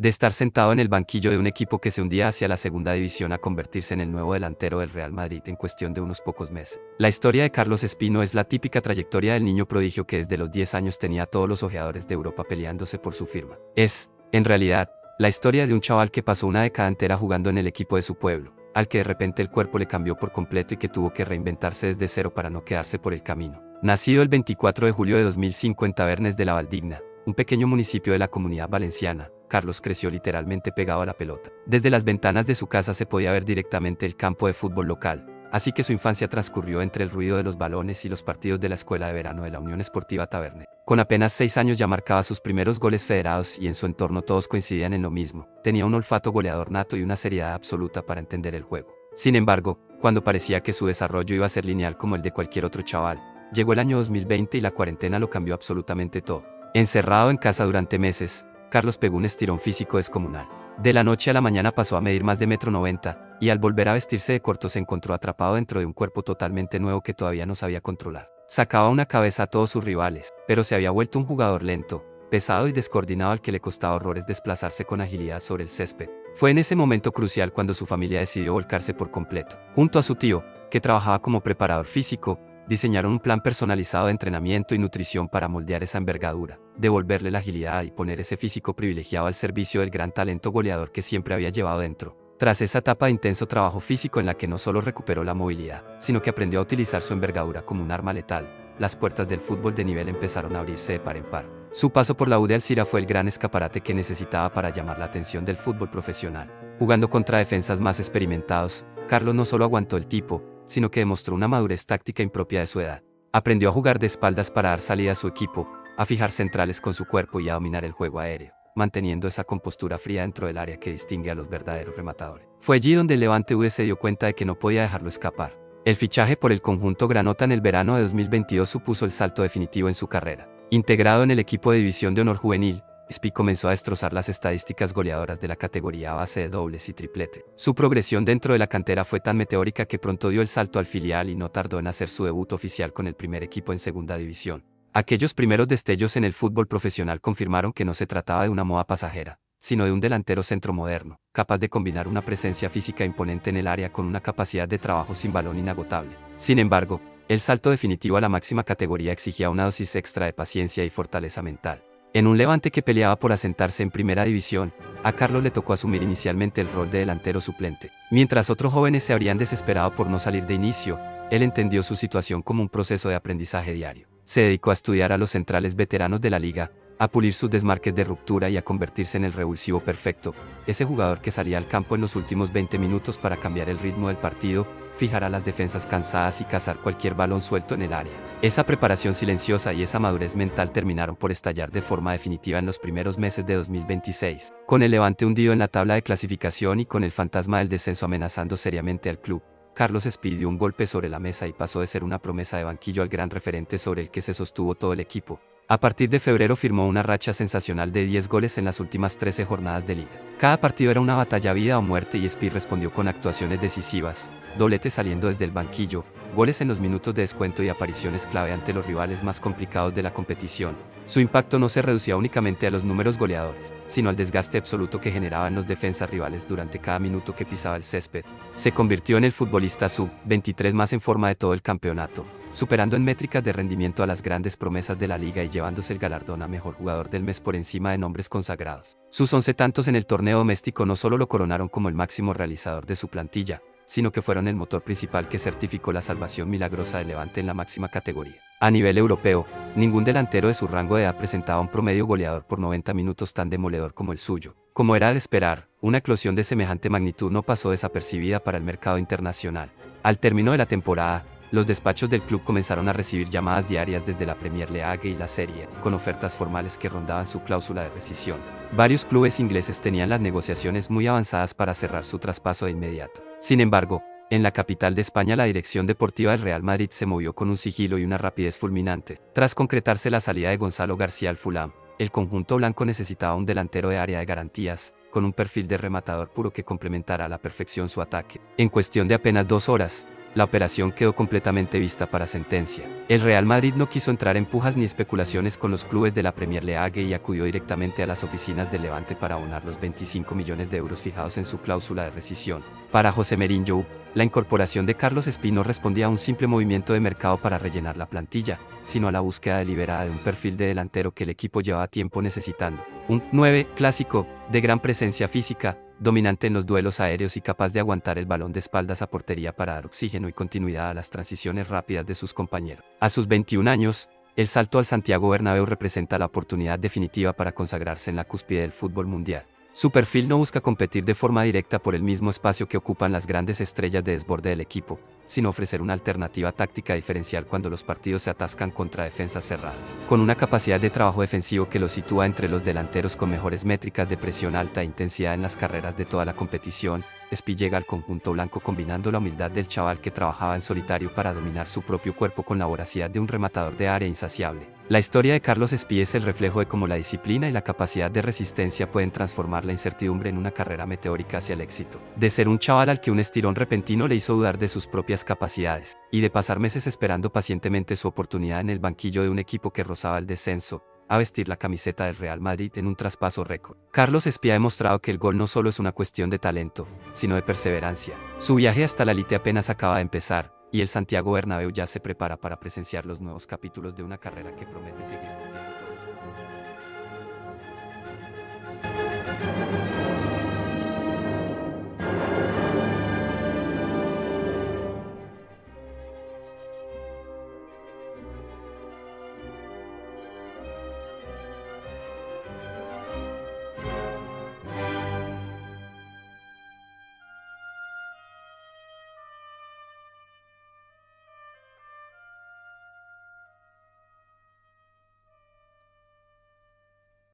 de estar sentado en el banquillo de un equipo que se hundía hacia la segunda división a convertirse en el nuevo delantero del Real Madrid en cuestión de unos pocos meses. La historia de Carlos Espino es la típica trayectoria del niño prodigio que desde los 10 años tenía a todos los ojeadores de Europa peleándose por su firma. Es, en realidad, la historia de un chaval que pasó una década entera jugando en el equipo de su pueblo, al que de repente el cuerpo le cambió por completo y que tuvo que reinventarse desde cero para no quedarse por el camino. Nacido el 24 de julio de 2005 en Tabernes de la Valdigna, un pequeño municipio de la Comunidad Valenciana, Carlos creció literalmente pegado a la pelota. Desde las ventanas de su casa se podía ver directamente el campo de fútbol local, así que su infancia transcurrió entre el ruido de los balones y los partidos de la escuela de verano de la Unión Esportiva Taberne. Con apenas 6 años ya marcaba sus primeros goles federados y en su entorno todos coincidían en lo mismo. Tenía un olfato goleador nato y una seriedad absoluta para entender el juego. Sin embargo, cuando parecía que su desarrollo iba a ser lineal como el de cualquier otro chaval, llegó el año 2020 y la cuarentena lo cambió absolutamente todo. Encerrado en casa durante meses, Carlos pegó un estirón físico descomunal. De la noche a la mañana pasó a medir más de 1,90 m, y al volver a vestirse de corto se encontró atrapado dentro de un cuerpo totalmente nuevo que todavía no sabía controlar. Sacaba una cabeza a todos sus rivales, pero se había vuelto un jugador lento, pesado y descoordinado al que le costaba horrores desplazarse con agilidad sobre el césped. Fue en ese momento crucial cuando su familia decidió volcarse por completo. Junto a su tío, que trabajaba como preparador físico, diseñaron un plan personalizado de entrenamiento y nutrición para moldear esa envergadura, devolverle la agilidad y poner ese físico privilegiado al servicio del gran talento goleador que siempre había llevado dentro. Tras esa etapa de intenso trabajo físico en la que no solo recuperó la movilidad, sino que aprendió a utilizar su envergadura como un arma letal, las puertas del fútbol de nivel empezaron a abrirse de par en par. Su paso por la U de Alcira fue el gran escaparate que necesitaba para llamar la atención del fútbol profesional. Jugando contra defensas más experimentados, Carlos no solo aguantó el tipo, sino que demostró una madurez táctica impropia de su edad. Aprendió a jugar de espaldas para dar salida a su equipo, a fijar centrales con su cuerpo y a dominar el juego aéreo, manteniendo esa compostura fría dentro del área que distingue a los verdaderos rematadores. Fue allí donde el Levante U se dio cuenta de que no podía dejarlo escapar. El fichaje por el conjunto granota en el verano de 2022 supuso el salto definitivo en su carrera. Integrado en el equipo de División de Honor Juvenil, Espi comenzó a destrozar las estadísticas goleadoras de la categoría a base de dobles y triplete. Su progresión dentro de la cantera fue tan meteórica que pronto dio el salto al filial y no tardó en hacer su debut oficial con el primer equipo en segunda división. Aquellos primeros destellos en el fútbol profesional confirmaron que no se trataba de una moda pasajera, sino de un delantero centro moderno, capaz de combinar una presencia física imponente en el área con una capacidad de trabajo sin balón inagotable. Sin embargo, el salto definitivo a la máxima categoría exigía una dosis extra de paciencia y fortaleza mental. En un Levante que peleaba por asentarse en primera división, a Carlos le tocó asumir inicialmente el rol de delantero suplente. Mientras otros jóvenes se habrían desesperado por no salir de inicio, él entendió su situación como un proceso de aprendizaje diario. Se dedicó a estudiar a los centrales veteranos de la liga, a pulir sus desmarques de ruptura y a convertirse en el revulsivo perfecto, ese jugador que salía al campo en los últimos 20 minutos para cambiar el ritmo del partido, fijar a las defensas cansadas y cazar cualquier balón suelto en el área. Esa preparación silenciosa y esa madurez mental terminaron por estallar de forma definitiva en los primeros meses de 2026. Con el Levante hundido en la tabla de clasificación y con el fantasma del descenso amenazando seriamente al club, Carlos Espí dio un golpe sobre la mesa y pasó de ser una promesa de banquillo al gran referente sobre el que se sostuvo todo el equipo. A partir de febrero firmó una racha sensacional de 10 goles en las últimas 13 jornadas de liga. Cada partido era una batalla a vida o muerte y Espí respondió con actuaciones decisivas, doblete saliendo desde el banquillo, goles en los minutos de descuento y apariciones clave ante los rivales más complicados de la competición. Su impacto no se reducía únicamente a los números goleadores, sino al desgaste absoluto que generaban los defensas rivales durante cada minuto que pisaba el césped. Se convirtió en el futbolista sub-23 más en forma de todo el campeonato, superando en métricas de rendimiento a las grandes promesas de la liga y llevándose el galardón a mejor jugador del mes por encima de nombres consagrados. Sus 11 tantos en el torneo doméstico no solo lo coronaron como el máximo realizador de su plantilla, sino que fueron el motor principal que certificó la salvación milagrosa del Levante en la máxima categoría. A nivel europeo, ningún delantero de su rango de edad presentaba un promedio goleador por 90 minutos tan demoledor como el suyo. Como era de esperar, una eclosión de semejante magnitud no pasó desapercibida para el mercado internacional. Al término de la temporada, los despachos del club comenzaron a recibir llamadas diarias desde la Premier League y la Serie, con ofertas formales que rondaban su cláusula de rescisión. Varios clubes ingleses tenían las negociaciones muy avanzadas para cerrar su traspaso de inmediato. Sin embargo, en la capital de España la dirección deportiva del Real Madrid se movió con un sigilo y una rapidez fulminante. Tras concretarse la salida de Gonzalo García al Fulham, el conjunto blanco necesitaba un delantero de área de garantías, con un perfil de rematador puro que complementara a la perfección su ataque. En cuestión de apenas 2 horas, la operación quedó completamente vista para sentencia. El Real Madrid no quiso entrar en pujas ni especulaciones con los clubes de la Premier League y acudió directamente a las oficinas del Levante para abonar los 25 millones de euros fijados en su cláusula de rescisión. Para José Mourinho, la incorporación de Carlos Espino respondía a un simple movimiento de mercado para rellenar la plantilla, sino a la búsqueda deliberada de un perfil de delantero que el equipo llevaba tiempo necesitando. Un 9 clásico, de gran presencia física, dominante en los duelos aéreos y capaz de aguantar el balón de espaldas a portería para dar oxígeno y continuidad a las transiciones rápidas de sus compañeros. A sus 21 años, el salto al Santiago Bernabéu representa la oportunidad definitiva para consagrarse en la cúspide del fútbol mundial. Su perfil no busca competir de forma directa por el mismo espacio que ocupan las grandes estrellas de desborde del equipo, sino ofrecer una alternativa táctica diferencial cuando los partidos se atascan contra defensas cerradas. Con una capacidad de trabajo defensivo que lo sitúa entre los delanteros con mejores métricas de presión alta e intensidad en las carreras de toda la competición, Espí llega al conjunto blanco combinando la humildad del chaval que trabajaba en solitario para dominar su propio cuerpo con la voracidad de un rematador de área insaciable. La historia de Carlos Espí es el reflejo de cómo la disciplina y la capacidad de resistencia pueden transformar la incertidumbre en una carrera meteórica hacia el éxito. De ser un chaval al que un estirón repentino le hizo dudar de sus propias capacidades, y de pasar meses esperando pacientemente su oportunidad en el banquillo de un equipo que rozaba el descenso, a vestir la camiseta del Real Madrid en un traspaso récord. Carlos Espí ha demostrado que el gol no solo es una cuestión de talento, sino de perseverancia. Su viaje hasta la elite apenas acaba de empezar, y el Santiago Bernabéu ya se prepara para presenciar los nuevos capítulos de una carrera que promete seguir.